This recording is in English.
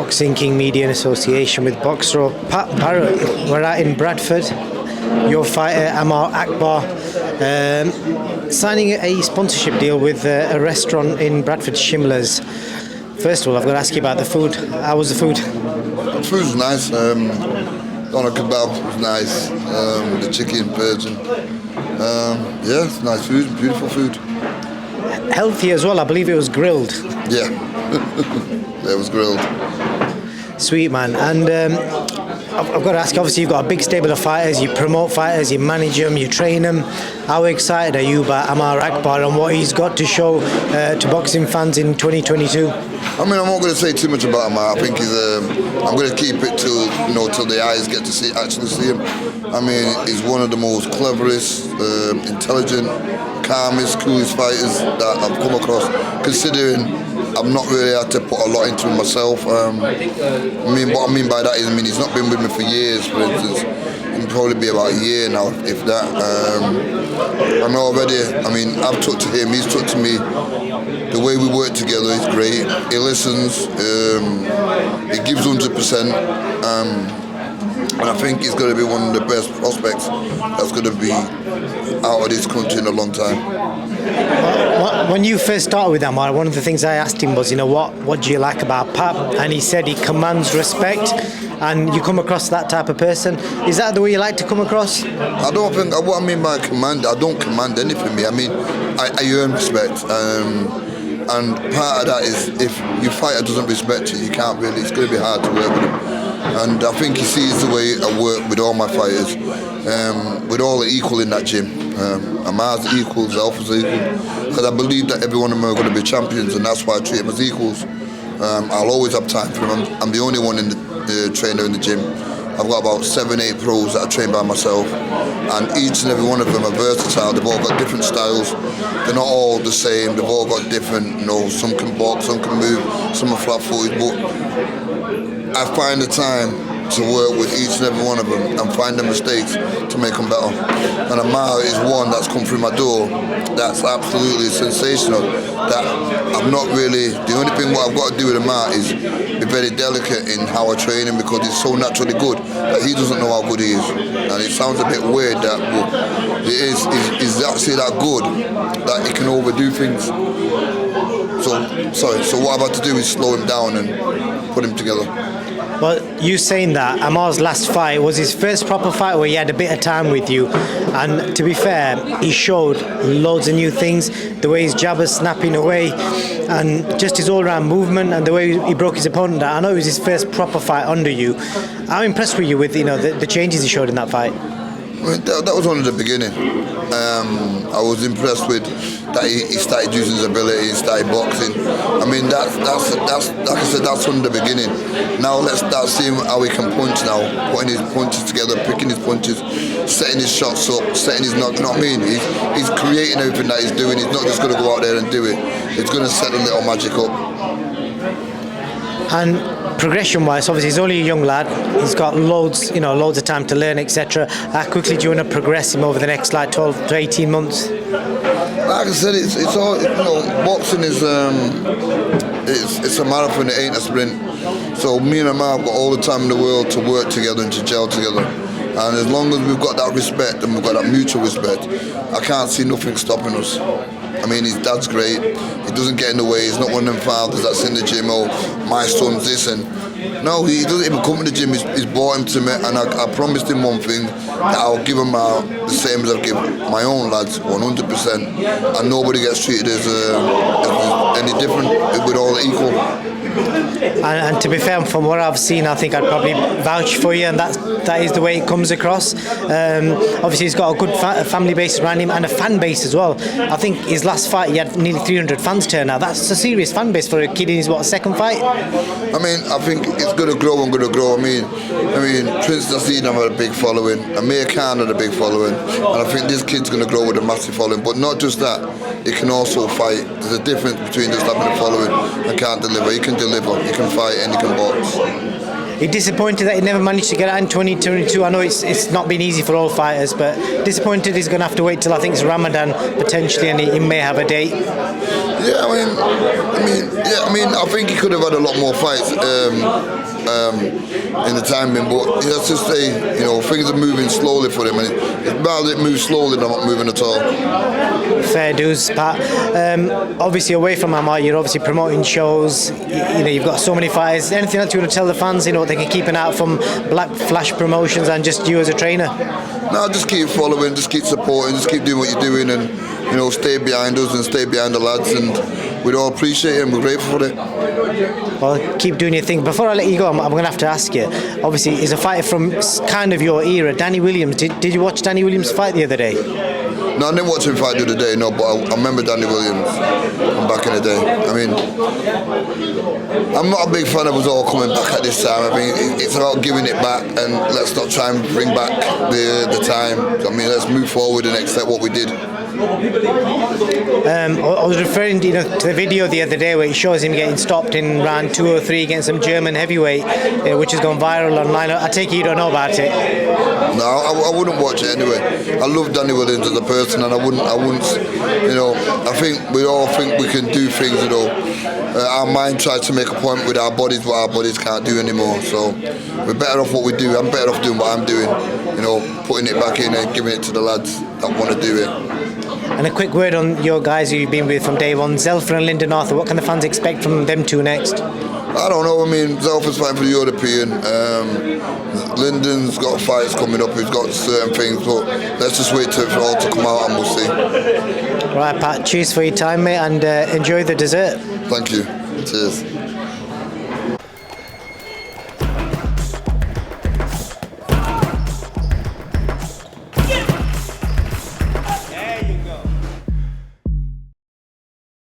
Boxing King Media in association with Boxro. Pat Barrett, we're out in Bradford. Your fighter Amaar Akbar signing a sponsorship deal with a restaurant in Bradford, Shimla's. First of all, I've got to ask you about the food. How was the food? The food's nice. Doner kebab was nice. The chicken, Persian. Yeah, it's nice food, beautiful food. Healthy as well, I believe it was grilled. Yeah, it was grilled. Sweet man. And I've got to ask, obviously you've got a big stable of fighters, you promote fighters, you manage them, you train them. How excited are you about Amaar Akbar and what he's got to show to boxing fans in 2022? I mean, I'm not going to say too much about Ammar. I think I'm going to keep it till the eyes get to actually see him. I mean, he's one of the most cleverest, intelligent, calmest, coolest fighters that I've come across, considering I've not really had to put a lot into him myself. I mean, what I mean by that is, he's not been with me for years, for instance. It'll probably be about a year now, if that. I know already, I've talked to him, he's talked to me. The way we work together is great. He listens, he gives 100%. And I think he's going to be one of the best prospects that's going to be out of this country in a long time. When you first started with Ammar, one of the things I asked him was, what do you like about Pat? And he said he commands respect, and you come across that type of person. Is that the way you like to come across? I don't think, what I mean by command, I don't command anything. I earn respect. And part of that is, if your fighter doesn't respect you, you can't really, it's going to be hard to work with him. And I think he sees the way I work with all my fighters, with all the equal in that gym. Ammar's equals, Alpha's equal, because I believe that every one of them are going to be champions, and that's why I treat them as equals. I'll always have time for them. I'm the only one in the trainer in the gym. I've got about 7-8 pros that I train by myself, and each and every one of them are versatile. They've all got different styles. They're not all the same. They've all got different, some can box, some can move, some are flat-footed, but I find the time to work with each and every one of them and find the mistakes to make them better. And Ammar is one that's come through my door that's absolutely sensational. That I'm not really, the only thing what I've got to do with Ammar is be very delicate in how I train him, because he's so naturally good that he doesn't know how good he is. And it sounds a bit weird that, but he's actually that good that he can overdo things. So what I've had to do is slow him down and put him together. Well, you saying that, Ammar's last fight was his first proper fight where he had a bit of time with you, and to be fair, he showed loads of new things, the way his jab was snapping away, and just his all-round movement and the way he broke his opponent down. I know it was his first proper fight under you. How impressed were you with the changes he showed in that fight? That was only the beginning. I was impressed with that he started using his ability, he started boxing. That's like I said, that's only the beginning. Now let's start seeing how he can punch now, putting his punches together, picking his punches, setting his shots up, setting his knock. You know what I mean? He's creating everything that he's doing. He's not just going to go out there and do it. He's going to set a little magic up. And progression-wise, obviously he's only a young lad. He's got loads of time to learn, etc. How quickly do you want to progress him over the next 12 to 18 months? Like I said, it's all, boxing is it's a marathon. It ain't a sprint. So me and Ammar have got all the time in the world to work together and to gel together. And as long as we've got that respect and we've got that mutual respect, I can't see nothing stopping us. His dad's great. He doesn't get in the way. He's not one of them fathers that's in the gym, my son's this. And no, he doesn't even come to the gym. He's brought him to me, and I promised him one thing, that I'll give him out the same as I give my own lads, 100%. And nobody gets treated as any different. We're all equal. And to be fair, from what I've seen, I think I'd probably vouch for you, and that is the way it comes across. Obviously, he's got a good family base around him and a fan base as well. I think his last fight, he had nearly 300 fans turn out. That's a serious fan base for a kid in his second fight. I think it's going to grow and going to grow. Prince Nassim had a big following, Amir Khan had a big following, and I think this kid's going to grow with a massive following. But not just that, he can also fight. There's a difference between just having a following and can't deliver. He can deliver, he can fight, and he can box. You're disappointed that he never managed to get out in 2022. I know it's not been easy for all fighters, but disappointed he's going to have to wait till I think it's Ramadan potentially, and he may have a date. Yeah, I think he could have had a lot more fights in the timing, but let's just say, things are moving slowly for him, and it's rather it moves slowly than not moving at all. Fair dues, Pat. Obviously, away from Ammar, you're obviously promoting shows. You've got so many fighters. Anything else you want to tell the fans? They can keep an eye out from Black Flash Promotions and just you as a trainer. No, just keep following, just keep supporting, just keep doing what you're doing, and stay behind us and stay behind the lads, and we'd all appreciate it and we're grateful for it. Well, keep doing your thing. Before I let you go, I'm going to have to ask you. Obviously, he's a fighter from kind of your era, Danny Williams. Did you watch Danny Williams fight the other day? No, I didn't watch him fight the other day, no, but I remember Danny Williams from back in the day. I'm not a big fan of us all coming back at this time. It's about giving it back, and let's not try and bring back the time. Let's move forward and accept what we did. I was referring to the video the other day where it shows him getting stopped in round 2 or 3 against some German heavyweight, which has gone viral online. I take it you don't know about it. No, I wouldn't watch it anyway. I love Danny Williams as a person, and I wouldn't. I think we all think we can do things. Our mind tries to make a point with our bodies, what our bodies can't do anymore. So we're better off what we do. I'm better off doing what I'm doing. Putting it back in and giving it to the lads that want to do it. And a quick word on your guys who you've been with from day one, Zelfa and Lyndon Arthur. What can the fans expect from them two next? I don't know. Zelfa's fighting for the European. Lyndon's got fights coming up. He's got certain things, but let's just wait for it all to come out and we'll see. Right, Pat. Cheers for your time, mate, and enjoy the dessert. Thank you. Cheers.